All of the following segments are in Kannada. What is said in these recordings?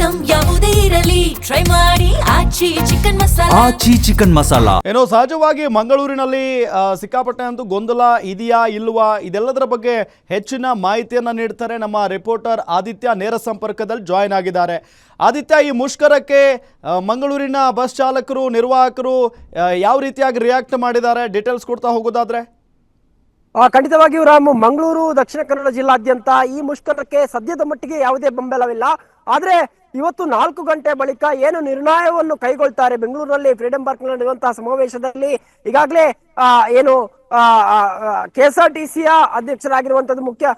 ಐಟಂ ಯಾವುದೇ ಇರಲಿ ಟ್ರೈ ಮಾಡಿ ಆಚಿ ಚಿಕನ್ ಮಸಾಲಾ. ಆಚಿ ಚಿಕನ್ ಮಸಾಲಾ. ಏನೋ ಸಹಜವಾಗಿ ಮಂಗಳೂರಿನಲ್ಲಿ ಸಿಕ್ಕಾಪಟ್ಟೆ ಅಂತೂ ಗೊಂದಲ ಇದೆಯಾ ಇಲ್ವಾ ಇದೆಲ್ಲದರ ಬಗ್ಗೆ ಹೆಚ್ಚಿನ ಮಾಹಿತಿಯನ್ನು ನೀಡ್ತಾರೆ ನಮ್ಮ ರಿಪೋರ್ಟರ್ ಆದಿತ್ಯ. ನೇರ ಸಂಪರ್ಕದಲ್ಲಿ ಜಾಯ್ನ್ ಆಗಿದ್ದಾರೆ. ಆದಿತ್ಯ, ಈ ಮುಷ್ಕರಕ್ಕೆ ಮಂಗಳೂರಿನ ಬಸ್ ಚಾಲಕರು ನಿರ್ವಾಹಕರು ಯಾವ ರೀತಿಯಾಗಿ ರಿಯಾಕ್ಟ್ ಮಾಡಿದ್ದಾರೆ, ಡೀಟೇಲ್ಸ್ ಕೊಡ್ತಾ ಹೋಗೋದಾದ್ರೆ? ಖಂಡಿತವಾಗಿಯೂ ರಾಮ್, ಮಂಗಳೂರು ದಕ್ಷಿಣ ಕನ್ನಡ ಜಿಲ್ಲಾದ್ಯಂತ ಈ ಮುಷ್ಕರಕ್ಕೆ ಸದ್ಯದ ಮಟ್ಟಿಗೆ ಯಾವುದೇ ಬೆಂಬಲವಿಲ್ಲ. ಆದ್ರೆ ಇವತ್ತು 4 ಗಂಟೆ ಬಳಿಕ ಏನು ನಿರ್ಣಯವನ್ನು ಕೈಗೊಳ್ತಾರೆ ಬೆಂಗಳೂರಿನಲ್ಲಿ ಫ್ರೀಡಂ ಪಾರ್ಕ್ ನಡೆಯುವಂತಹ ಸಮಾವೇಶದಲ್ಲಿ ಈಗಾಗಲೇ ಏನು KSRTCಯ ಅಧ್ಯಕ್ಷರಾಗಿರುವಂತದ್ದು ಮುಖ್ಯ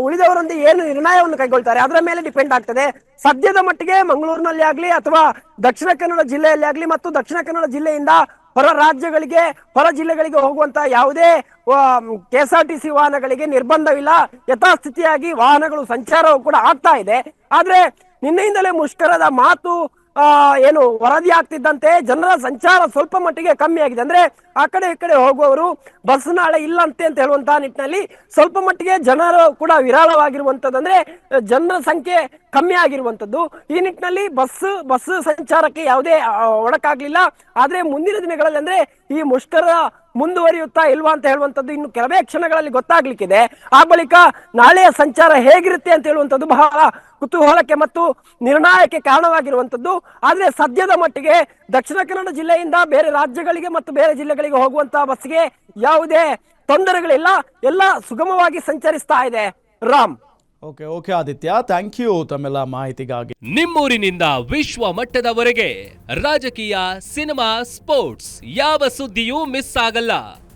ಉಳಿದವರೊಂದಿಗೆ ಏನು ನಿರ್ಣಯವನ್ನು ಕೈಗೊಳ್ತಾರೆ ಅದರ ಮೇಲೆ ಡಿಪೆಂಡ್ ಆಗ್ತದೆ. ಸದ್ಯದ ಮಟ್ಟಿಗೆ ಮಂಗಳೂರಿನಲ್ಲಿ ಆಗ್ಲಿ ಅಥವಾ ದಕ್ಷಿಣ ಕನ್ನಡ ಜಿಲ್ಲೆಯಲ್ಲಿ ಆಗ್ಲಿ ಮತ್ತು ದಕ್ಷಿಣ ಕನ್ನಡ ಜಿಲ್ಲೆಯಿಂದ ಹೊರ ರಾಜ್ಯಗಳಿಗೆ ಹೊರ ಜಿಲ್ಲೆಗಳಿಗೆ ಹೋಗುವಂತ ಯಾವುದೇ KSRTC ವಾಹನಗಳಿಗೆ ನಿರ್ಬಂಧವಿಲ್ಲ. ಯಥಾಸ್ಥಿತಿಯಾಗಿ ವಾಹನಗಳು ಸಂಚಾರವೂ ಕೂಡ ಆಗ್ತಾ ಇದೆ. ಆದ್ರೆ ನಿನ್ನೆಯಿಂದಲೇ ಮುಷ್ಕರದ ಮಾತು ಏನು ವರದಿ ಆಗ್ತಿದ್ದಂತೆ ಜನರ ಸಂಚಾರ ಸ್ವಲ್ಪ ಮಟ್ಟಿಗೆ ಕಮ್ಮಿ ಆಗಿದೆ. ಅಂದ್ರೆ ಆ ಕಡೆ ಈ ಕಡೆ ಹೋಗುವವರು ಬಸ್ ನಾಳೆ ಇಲ್ಲಂತೆ ಅಂತ ಹೇಳುವಂತಹ ನಿಟ್ಟಿನಲ್ಲಿ ಸ್ವಲ್ಪ ಮಟ್ಟಿಗೆ ಜನರು ಕೂಡ ವಿರಳವಾಗಿರುವಂತದ್ದು, ಅಂದ್ರೆ ಜನರ ಸಂಖ್ಯೆ ಕಮ್ಮಿ ಆಗಿರುವಂತದ್ದು. ಈ ನಿಟ್ಟಿನಲ್ಲಿ ಬಸ್ ಸಂಚಾರಕ್ಕೆ ಯಾವುದೇ ಒಡಕಾಗ್ಲಿಲ್ಲ. ಆದ್ರೆ ಮುಂದಿನ ದಿನಗಳಲ್ಲಿ ಅಂದ್ರೆ ಈ ಮುಷ್ಕರ ಮುಂದುವರಿಯುತ್ತಾ ಇಲ್ವಾ ಅಂತ ಹೇಳುವಂತದ್ದು ಇನ್ನು ಕೆಲವೇ ಕ್ಷಣಗಳಲ್ಲಿ ಗೊತ್ತಾಗ್ಲಿಕ್ಕಿದೆ. ಆ ಬಳಿಕ ನಾಳೆಯ ಸಂಚಾರ ಹೇಗಿರುತ್ತೆ ಅಂತ ಹೇಳುವಂತದ್ದು ಬಹಳ ಕುತೂಹಲಕ್ಕೆ ಮತ್ತು ನಿರ್ಣಯಕ್ಕೆ ಕಾರಣವಾಗಿರುವಂತದ್ದು. ಆದ್ರೆ ಸದ್ಯದ ಮಟ್ಟಿಗೆ ದಕ್ಷಿಣ ಕನ್ನಡ ಜಿಲ್ಲೆಯಿಂದ ಬೇರೆ ರಾಜ್ಯಗಳಿಗೆ ಮತ್ತು ಬೇರೆ ಜಿಲ್ಲೆಗಳಿಗೆ ಹೋಗುವಂತಹ ಬಸ್ಗೆ ಯಾವುದೇ ತೊಂದರೆಗಳಿಲ್ಲ, ಎಲ್ಲ ಸುಗಮವಾಗಿ ಸಂಚರಿಸ್ತಾ ಇದೆ. Ram. Okay Aditya, thank you ತಮ್ಮೆಲ್ಲ ಮಾಹಿತಿಗಾಗಿ. ನಿಮ್ಮೂರಿನಿಂದ ವಿಶ್ವ ಮಟ್ಟದವರೆಗೆ ರಾಜಕೀಯ, ಸಿನಿಮಾ, ಸ್ಪೋರ್ಟ್ಸ್ ಯಾವ ಸುದ್ದಿಯೂ ಮಿಸ್ ಆಗಲ್ಲ.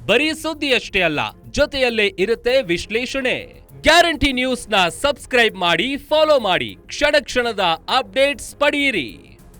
ಬರೀ ಸುದ್ದಿಯಷ್ಟೇ ಅಲ್ಲ, ಜೊತೆಯಲ್ಲೇ ಇರುತ್ತೆ ವಿಶ್ಲೇಷಣೆ. ಗ್ಯಾರಂಟಿ ನ್ಯೂಸ್ ನ ಸಬ್ಸ್ಕ್ರೈಬ್ ಮಾಡಿ, ಫಾಲೋ ಮಾಡಿ, ಕ್ಷಣ ಕ್ಷಣದ ಅಪ್ಡೇಟ್ಸ್ ಪಡೆಯಿರಿ.